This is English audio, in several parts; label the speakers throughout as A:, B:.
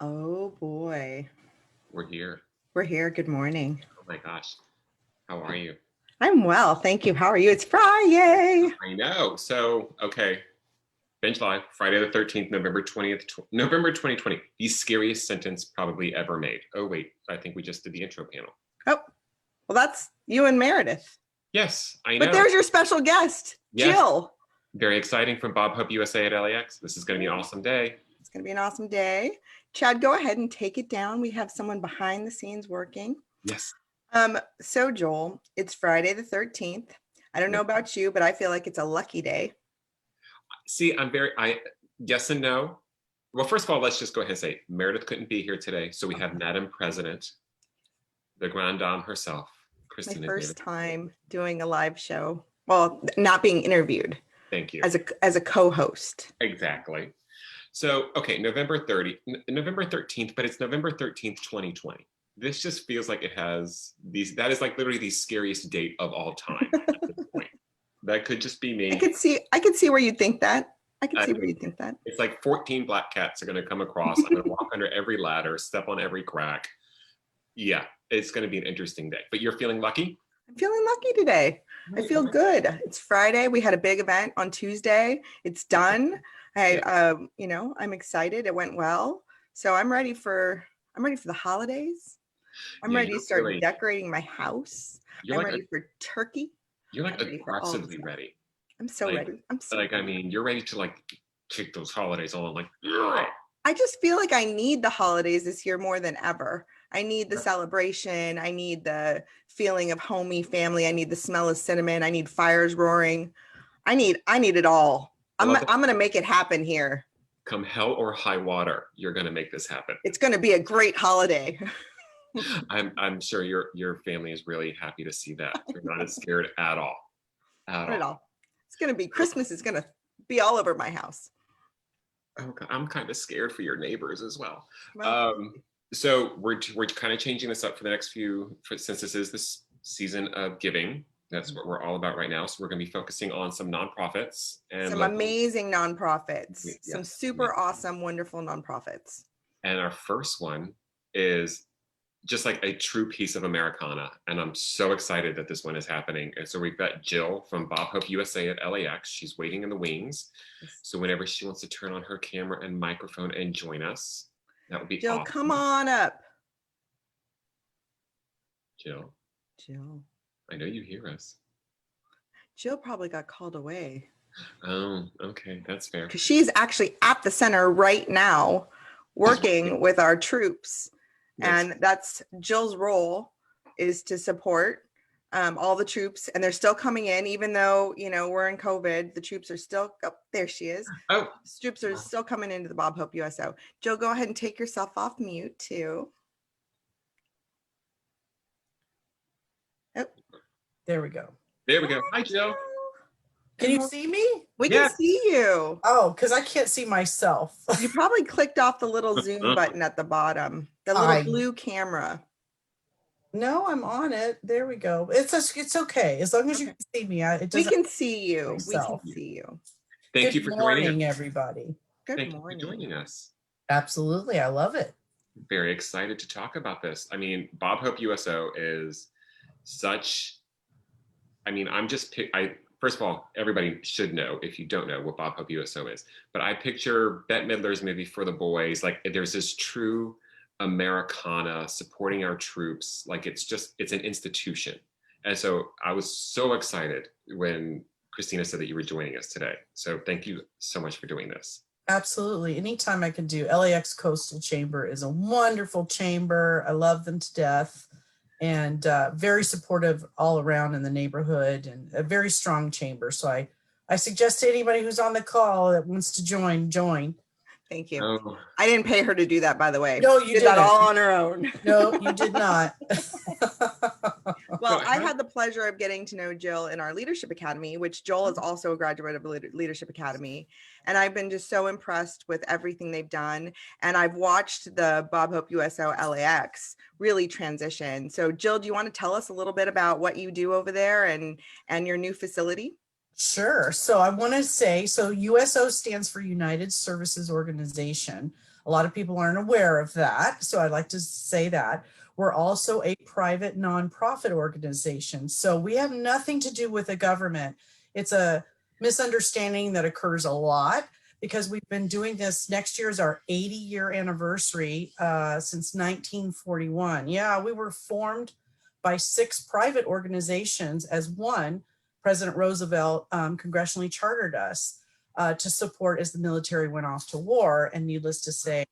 A: Oh boy.
B: We're here.
A: We're here. Good morning.
B: Oh my gosh. How are you?
A: I'm well, thank you. How are you? It's Friday.
B: I know. So, okay. Binge Live, Friday the 13th, November 20th, November 2020. The scariest sentence probably ever made. Oh, wait. I think we just did the intro panel.
A: Oh, well, that's you and Meredith.
B: Yes, I know.
A: But there's your special guest,
B: Yes.
A: Jill.
B: Very exciting from Hope USO at LAX. This is going to be an awesome day.
A: It's going to be an awesome day. Chad, go ahead and take it down. We have someone behind the scenes working.
B: Yes.
A: So Joel, it's Friday the 13th. I don't know about you, but I feel like it's a lucky day.
B: See, yes and no. Well, first of all, let's just go ahead and say Meredith couldn't be here today. So we have Madam President, the Grand Dame herself, Christina.
A: My first time doing a live show. Well, not being interviewed.
B: Thank you.
A: As a co-host.
B: Exactly. So, okay, November 13th, but it's November 13th, 2020. This just feels like it has that is like literally the scariest date of all time at this point. That could just be me.
A: I could see where you'd think that. It's
B: like 14 black cats are going to come across. I'm going to walk under every ladder, step on every crack. Yeah, it's going to be an interesting day. But you're feeling lucky?
A: I'm feeling lucky today. I feel good. It's Friday. We had a big event on Tuesday. It's done. I'm excited. It went well. So I'm ready for the holidays. I'm ready to start decorating my house. I'm ready for turkey.
B: You're like aggressively ready.
A: I'm so ready.
B: You're ready to kick those holidays on.
A: I just feel like I need the holidays this year more than ever. I need the celebration. I need the feeling of homey family. I need the smell of cinnamon. I need fires roaring. I need it all. I'm going to make it happen here.
B: Come hell or high water, you're going to make this happen.
A: It's going to be a great holiday.
B: I'm sure your family is really happy to see that. You're not as scared at all.
A: Not at all. It's going to be Christmas is going to be all over my house.
B: Oh, I'm kind of scared for your neighbors as well. So we're kind of changing this up for the next since this is this season of giving. That's what we're all about right now. So we're going to be focusing on some nonprofits and
A: some amazing nonprofits, some super awesome, wonderful nonprofits.
B: And our first one is just like a true piece of Americana. And I'm so excited that this one is happening. And so we've got Jill from Hope USO at LAX. She's waiting in the wings. So whenever she wants to turn on her camera and microphone and join us, that would be
A: Jill,
B: awesome.
A: come on up.
B: Jill. I know you hear us.
A: Jill probably got called away.
B: Oh, okay. That's fair.
A: Because she's actually at the center right now working with our troops. And that's Jill's role, is to support all the troops. And they're still coming in, even though, we're in COVID. The troops are still, there she is.
B: Oh.
A: The troops are still coming into the Hope USO. Jill, go ahead and take yourself off mute too.
C: Oh, there we go.
B: Hi, Jill.
C: Can you see me?
A: We can see you.
C: Oh, because I can't see myself.
A: You probably clicked off the little Zoom button at the bottom, the little blue camera.
C: No, I'm on it. There we go. It's okay as long as you can see me.
A: We can see you. Myself. We can see you.
B: Thank you for joining us,
C: everybody.
A: Good morning.
B: Thank you for joining us.
C: Absolutely, I love it.
B: Very excited to talk about this. I mean, Hope USO is such. I mean, first of all, everybody should know, if you don't know, what Hope USO is. But I picture Bette Midler's movie For the Boys, like there's this true Americana supporting our troops. Like it's an institution. And so I was so excited when Christina said that you were joining us today. So thank you so much for doing this.
C: Absolutely. Anytime I can do. LAX Coastal Chamber is a wonderful chamber. I love them to death. And very supportive all around in the neighborhood, and a very strong chamber. So I suggest to anybody who's on the call that wants to join.
A: Thank you. Oh. I didn't pay her to do that, by the way.
C: No, you did
A: that all on her own.
C: No, you did not.
A: Well, I had the pleasure of getting to know Jill in our Leadership Academy, which Joel is also a graduate of Leadership Academy. And I've been just so impressed with everything they've done. And I've watched the Hope USO LAX really transition. So Jill, do you want to tell us a little bit about what you do over there and your new facility?
C: Sure. So I want to say, so USO stands for United Services Organization. A lot of people aren't aware of that. So I'd like to say that. We're also a private nonprofit organization. So we have nothing to do with the government. It's a misunderstanding that occurs a lot because we've been doing this. Next year is our 80-year anniversary since 1941. Yeah, we were formed by 6 private organizations as one. President Roosevelt congressionally chartered us to support as the military went off to war. And needless to say,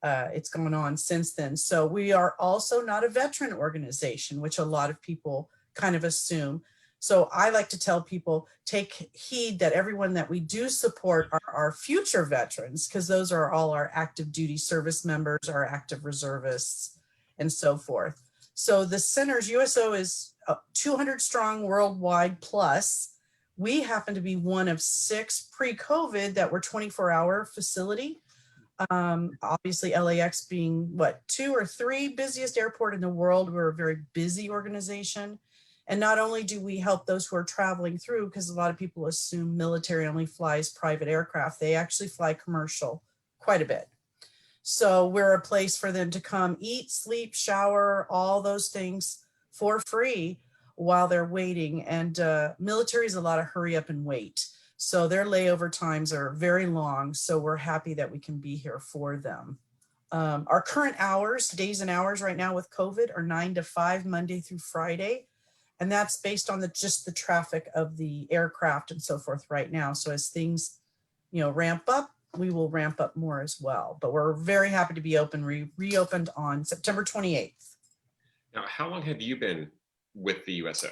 C: it's gone on since then. So we are also not a veteran organization, which a lot of people kind of assume. So I like to tell people, take heed that everyone that we do support are our future veterans, because those are all our active duty service members, our active reservists, and so forth. So the center's USO is 200 strong worldwide plus. We happen to be one of 6 pre-COVID that were 24-hour facility. Obviously LAX being what, 2 or 3 busiest airport in the world. We're a very busy organization. And not only do we help those who are traveling through, because a lot of people assume military only flies private aircraft, they actually fly commercial quite a bit. So we're a place for them to come eat, sleep, shower, all those things for free while they're waiting. And military is a lot of hurry up and wait. So their layover times are very long. So we're happy that we can be here for them. Our current hours, days and hours right now with COVID are 9 to 5, Monday through Friday. And that's based on just the traffic of the aircraft and so forth right now. So as things, ramp up, we will ramp up more as well. But we're very happy to be open, reopened on September 28th.
B: Now, how long have you been with the USO?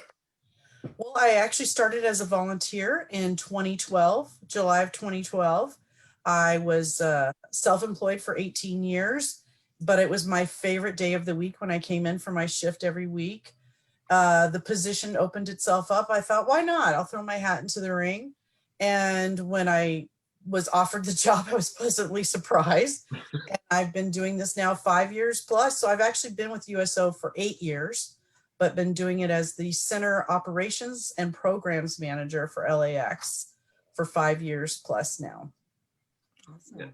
C: Well, I actually started as a volunteer in 2012, July of 2012. I was self-employed for 18 years, but it was my favorite day of the week when I came in for my shift every week. The position opened itself up. I thought, why not? I'll throw my hat into the ring. And when I was offered the job, I was pleasantly surprised. And I've been doing this now 5 years plus. So I've actually been with USO for 8 years, but been doing it as the Center Operations and Programs Manager for LAX for 5 years plus now.
A: Awesome.
B: Yeah.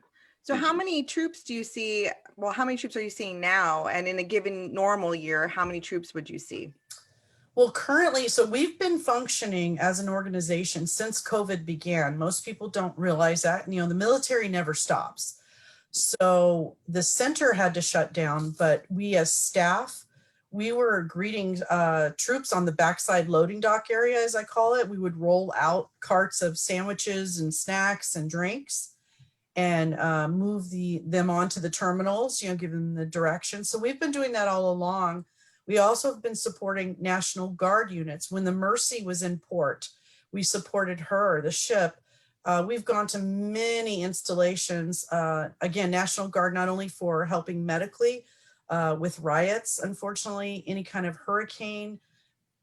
A: So how many troops do you see? Well, how many troops are you seeing now? And in a given normal year, how many troops would you see?
C: Well, currently, so we've been functioning as an organization since COVID began. Most people don't realize that. The military never stops. So the center had to shut down, but we as staff, we were greeting troops on the backside loading dock area, as I call it. We would roll out carts of sandwiches and snacks and drinks and move them onto the terminals, give them the direction. So we've been doing that all along. We also have been supporting National Guard units. When the Mercy was in port, we supported her, the ship. We've gone to many installations. Again, National Guard, not only for helping medically with riots, unfortunately, any kind of hurricane,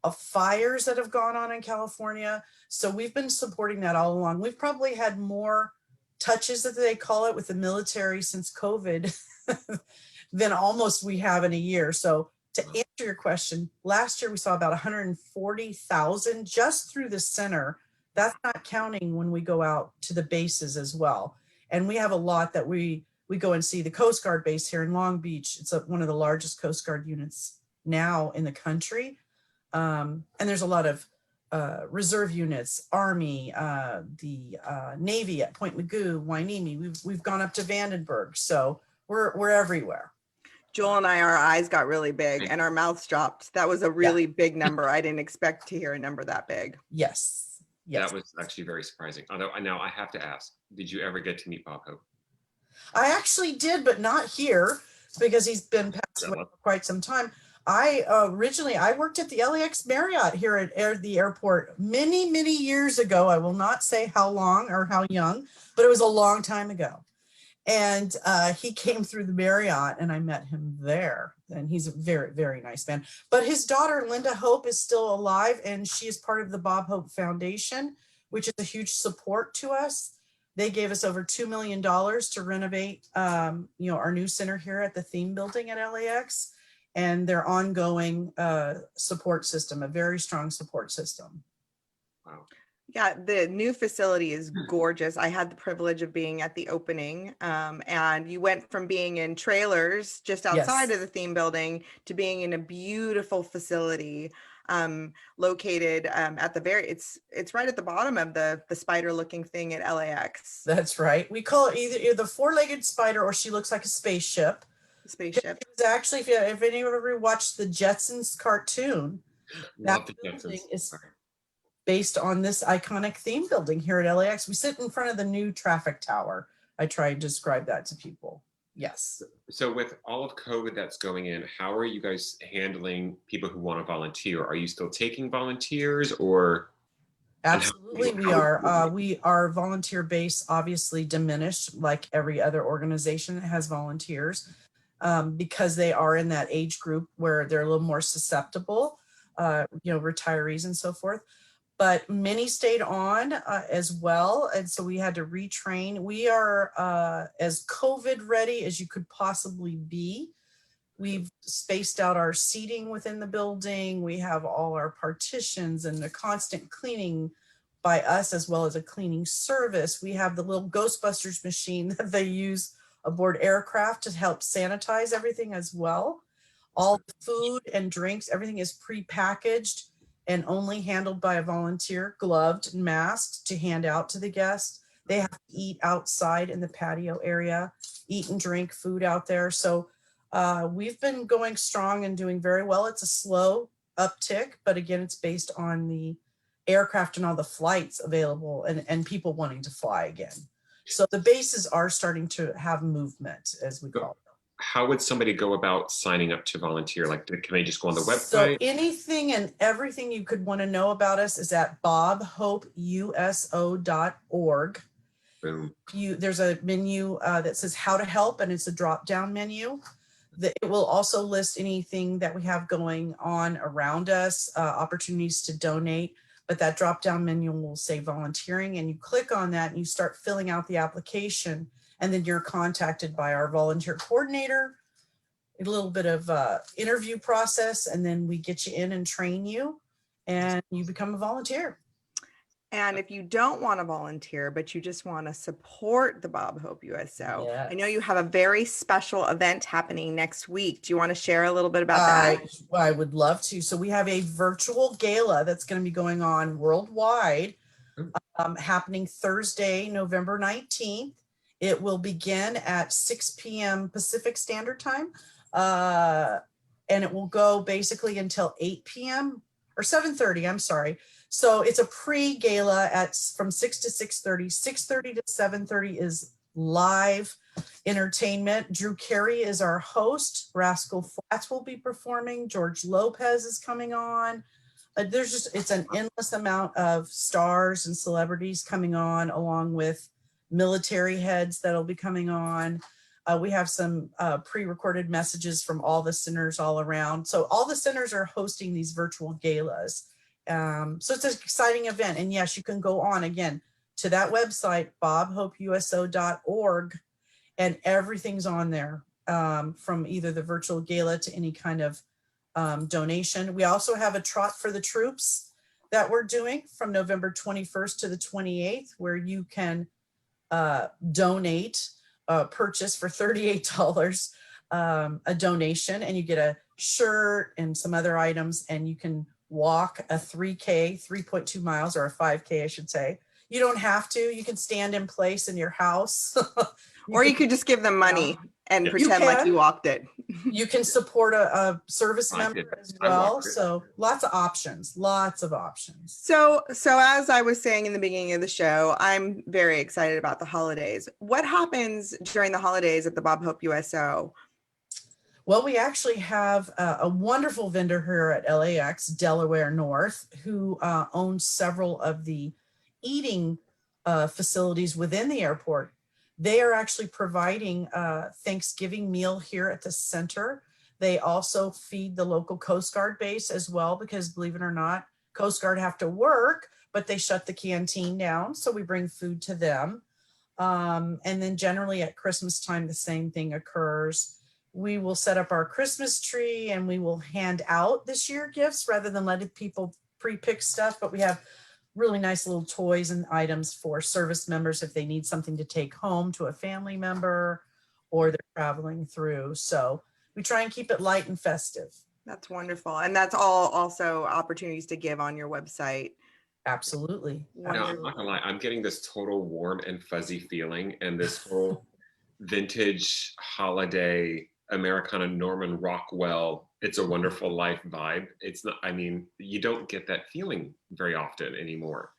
C: of fires that have gone on in California. So we've been supporting that all along. We've probably had more touches, as they call it, with the military since COVID than almost we have in a year. So to answer your question, last year we saw about 140,000 just through the center. That's not counting when we go out to the bases as well. And we have a lot that we go and see. The Coast Guard base here in Long Beach. It's one of the largest Coast Guard units now in the country. And there's a lot of reserve units, Army, the Navy at Point Mugu, Hueneme. We've gone up to Vandenberg. So we're everywhere.
A: Joel and I, our eyes got really big and our mouths dropped. That was a really big number. I didn't expect to hear a number that big.
C: Yes.
B: That was actually very surprising. Although now I have to ask, did you ever get to meet Bob Hope?
C: I actually did, but not here because he's been passed away for quite some time. I worked at the LAX Marriott here at the airport many, many years ago. I will not say how long or how young, but it was a long time ago. And he came through the Marriott and I met him there. And he's a very, very nice man. But his daughter, Linda Hope, is still alive and she is part of the Bob Hope Foundation, which is a huge support to us. They gave us over $2 million to renovate, our new center here at the theme building at LAX and their ongoing support system, a very strong support system.
B: Wow.
A: Yeah, the new facility is gorgeous. I had the privilege of being at the opening, and you went from being in trailers just outside
C: Yes,
A: of the theme building to being in a beautiful facility located at the it's right at the bottom of the spider looking thing at LAX
C: that's right. We call it either the four-legged spider or she looks like a spaceship.
A: spaceship.
C: It was actually, if anyone ever watched the Jetsons cartoon, that
B: Love the
C: building
B: Jetsons.
C: is based on this iconic theme building here at LAX. We sit in front of the new traffic tower. I try to describe that to people. Yes.
B: So with all of COVID that's going in, how are you guys handling people who want to volunteer? Are you still taking volunteers or?
C: Absolutely, we are. Our volunteer base obviously diminished, like every other organization that has volunteers, because they are in that age group where they're a little more susceptible, retirees and so forth. But many stayed on as well, and so we had to retrain. We are as COVID ready as you could possibly be. We've spaced out our seating within the building. We have all our partitions and the constant cleaning by us, as well as a cleaning service. We have the little Ghostbusters machine that they use aboard aircraft to help sanitize everything as well. All the food and drinks, everything is pre-packaged and only handled by a volunteer, gloved and masked to hand out to the guests. They have to eat outside in the patio area, eat and drink food out there. So we've been going strong and doing very well. It's a slow uptick, but again, it's based on the aircraft and all the flights available and people wanting to fly again. So the bases are starting to have movement, as we call it.
B: How would somebody go about signing up to volunteer? Like, can they just go on the website?
C: So anything and everything you could want to know about us is at bobhopeuso.org.
B: Boom.
C: There's a menu that says how to help, and it's a drop-down menu. It will also list anything that we have going on around us, opportunities to donate. But that drop-down menu will say volunteering, and you click on that and you start filling out the application, and then you're contacted by our volunteer coordinator, a little bit of interview process, and then we get you in and train you, and you become a volunteer.
A: And if you don't want to volunteer, but you just want to support the Bob Hope USO,
C: Yes.
A: I know you have a very special event happening next week. Do you want to share a little bit about that?
C: I would love to. So we have a virtual gala that's going to be going on worldwide, happening Thursday, November 19th. It will begin at 6 p.m. Pacific Standard Time, and it will go basically until 8 p.m. or 7:30. I'm sorry. So it's a pre-gala from 6 to 6:30. 6:30 to 7:30 is live entertainment. Drew Carey is our host. Rascal Flatts will be performing. George Lopez is coming on. It's an endless amount of stars and celebrities coming on, along with military heads that'll be coming on. We have some pre-recorded messages from all the centers all around. So all the centers are hosting these virtual galas. So it's an exciting event. And yes, you can go on again to that website, bobhopeuso.org, and everything's on there, from either the virtual gala to any kind of donation. We also have a Trot for the Troops that we're doing from November 21st to the 28th, where you can donate, purchase for $38 a donation, and you get a shirt and some other items, and you can walk a 3.2 miles, or a 5K, I should say. You don't have to. You can stand in place in your house.
A: Or you could just give them money and pretend like you walked it.
C: You can support a service member as well. So lots of options.
A: So as I was saying in the beginning of the show, I'm very excited about the holidays. What happens during the holidays at the Bob Hope USO?
C: Well, we actually have a wonderful vendor here at LAX, Delaware North, who owns several of the eating facilities within the airport. They are actually providing a Thanksgiving meal here at the center. They also feed the local Coast Guard base as well, because believe it or not, Coast Guard have to work, but they shut the canteen down. So we bring food to them. And then generally at Christmas time, the same thing occurs. We will set up our Christmas tree, and we will hand out this year gifts rather than letting people pre-pick stuff. But we have really nice little toys and items for service members if they need something to take home to a family member or they're traveling through. So we try and keep it light and festive.
A: That's wonderful. And that's all also opportunities to give on your website.
C: Absolutely.
B: No, I'm not gonna lie. I'm getting this total warm and fuzzy feeling, and this whole vintage holiday Americana Norman Rockwell "It's a Wonderful Life" vibe. It's not. I mean, you don't get that feeling very often anymore.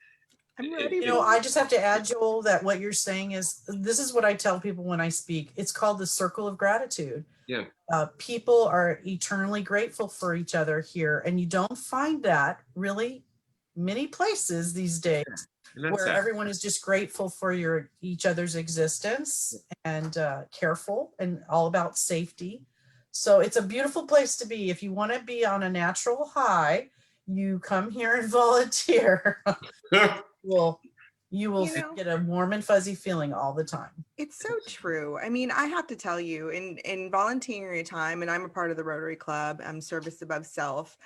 A: I'm ready.
C: You know, I just have to add, Joel, that what you're saying is, this is what I tell people when I speak. It's called the circle of gratitude.
B: Yeah.
C: People are eternally grateful for each other here, and you don't find that really many places these days, where everyone is just grateful for each other's existence and careful and all about safety. So it's a beautiful place to be. If you want to be on a natural high, you come here and volunteer. Well, you will get a warm and fuzzy feeling all the time.
A: It's so true. I mean, I have to tell you, in volunteering your time, and I'm a part of the Rotary Club, Service Above Self,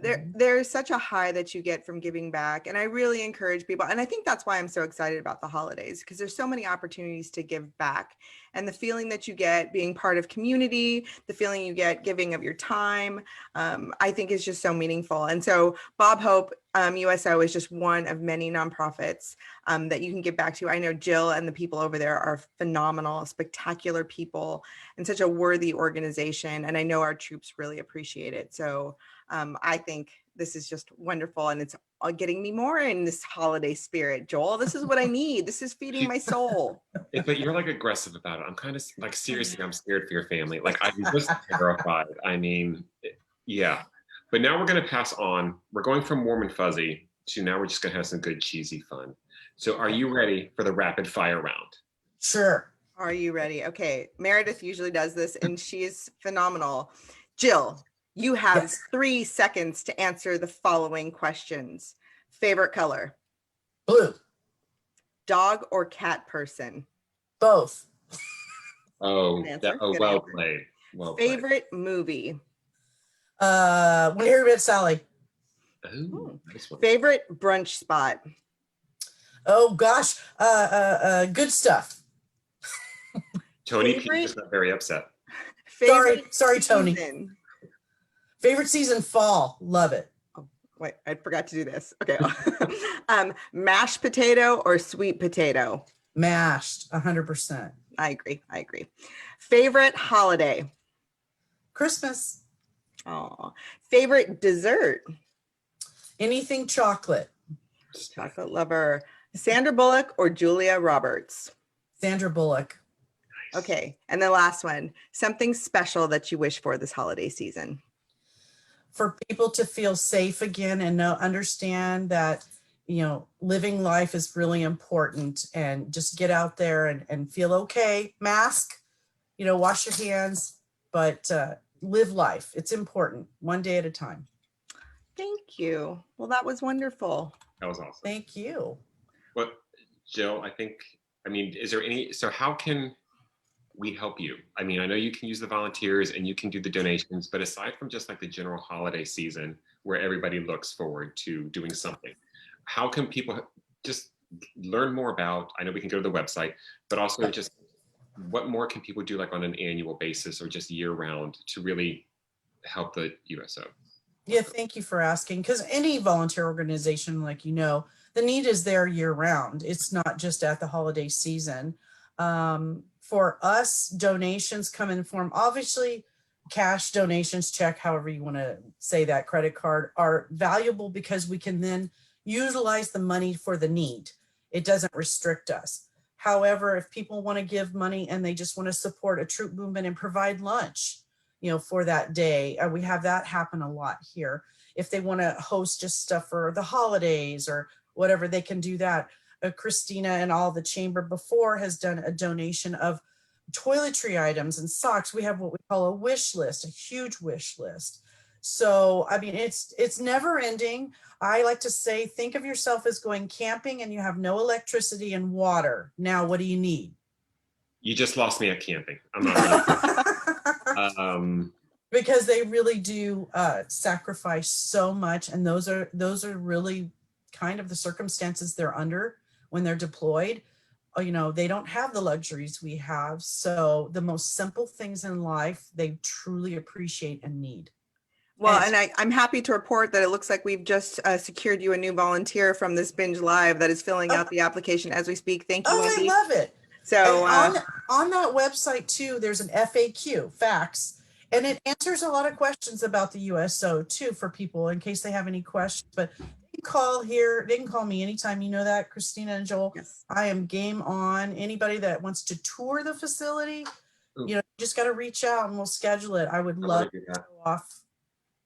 A: there's such a high that you get from giving back. And I really encourage people. And I think that's why I'm so excited about the holidays, because there's so many opportunities to give back. And the feeling that you get being part of community, the feeling you get giving of your time, I think is just so meaningful. And so Bob Hope USO is just one of many nonprofits that you can give back to. I know Jill and the people over there are phenomenal, spectacular people, and such a worthy organization. And I know our troops really appreciate it. So I think this is just wonderful, and it's getting me more in this holiday spirit. Joel, this is what I need. This is feeding my soul.
B: But you're like aggressive about it. I'm kind of like, seriously, I'm scared for your family. Like, I'm just terrified. I mean, yeah. But now we're going to pass on. We're going from warm and fuzzy to now we're just going to have some good cheesy fun. So are you ready for the rapid fire round?
C: Sure.
A: Are you ready? Okay. Meredith usually does this, and she is phenomenal. Jill, you have 3 seconds to answer the following questions. Favorite color?
C: Blue.
A: Dog or cat person?
C: Both.
B: Oh, well played. Well played.
A: Favorite movie?
C: When Harry Met Sally.
B: Oh, nice one.
A: Favorite brunch spot?
C: Oh gosh, Good Stuff.
B: Tony just got very upset.
C: Sorry, Tony.
A: Season?
C: Favorite season, fall. Love it.
A: Oh, wait, I forgot to do this. Okay. Mashed potato or sweet potato?
C: Mashed, 100%.
A: I agree. Favorite holiday?
C: Christmas.
A: Oh, favorite dessert?
C: Anything chocolate.
A: Chocolate lover. Sandra Bullock or Julia Roberts?
C: Sandra Bullock.
A: Okay. And the last one, something special that you wish for this holiday season?
C: For people to feel safe again and understand that, living life is really important, and just get out there and feel okay. Mask, wash your hands, but live life. It's important, one day at a time.
A: Thank you. Well, that was wonderful.
B: That was awesome.
C: Thank you.
B: Well, Jill, is there so how can we help you? I mean, I know you can use the volunteers and you can do the donations, but aside from just like the general holiday season where everybody looks forward to doing something, how can people just learn more about, I know we can go to the website, but also just what more can people do like on an annual basis or just year round to really help the USO?
C: Yeah, thank you for asking, because any volunteer organization, the need is there year round. It's not just at the holiday season. For us, donations come in form, obviously, cash donations, check, however you want to say that, credit card, are valuable because we can then utilize the money for the need. It doesn't restrict us. However, if people want to give money and they just want to support a troop movement and provide lunch, for that day, we have that happen a lot here. If they want to host just stuff for the holidays or whatever, they can do that. Christina and all the chamber before has done a donation of toiletry items and socks. We have what we call a wish list, a huge wish list. So, it's never ending. I like to say, think of yourself as going camping and you have no electricity and water. Now, what do you need?
B: You just lost me at camping. I'm not really.
C: Because they really do sacrifice so much, and those are really kind of the circumstances they're under when they're deployed. They don't have the luxuries we have. So the most simple things in life, they truly appreciate and need.
A: Well,
C: And
A: and I'm happy to report that it looks like we've just secured you a new volunteer from this Binge Live that is filling out the application as we speak. Thank you,
C: I
A: Wendy.
C: love it.
A: So
C: on that website too, there's an FAQ, facts, and it answers a lot of questions about the USO too for people in case they have any questions. But they can call here. They can call me anytime. You know that, Christina and Joel.
A: yes.
C: I am game on. Anybody that wants to tour the facility, just got to reach out and we'll schedule it. I would love to go off.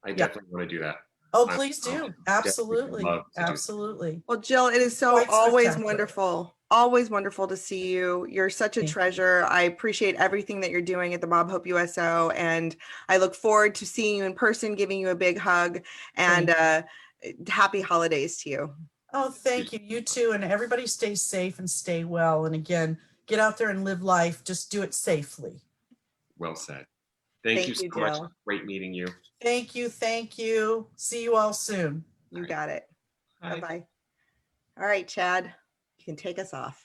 B: I definitely want to do that.
C: Oh, please do. Absolutely.
B: love to do
C: Absolutely.
A: Well, Jill, it is so
C: Quite
A: always
C: spectacular.
A: wonderful to see you. You're such a
C: Thank you.
A: treasure. I appreciate everything that you're doing at the Bob Hope USO, and I look forward to seeing you in person, giving you a big hug, and happy holidays to you.
C: Oh, thank you. You too. And everybody stay safe and stay well. And again, get out there and live life. Just do it safely.
B: Well said. Thank you so much.
A: Jill.
B: Great meeting you.
C: Thank you. Thank you. See you all soon.
A: You got it.
B: Bye.
A: Bye-bye. All right, Chad, you can take us off.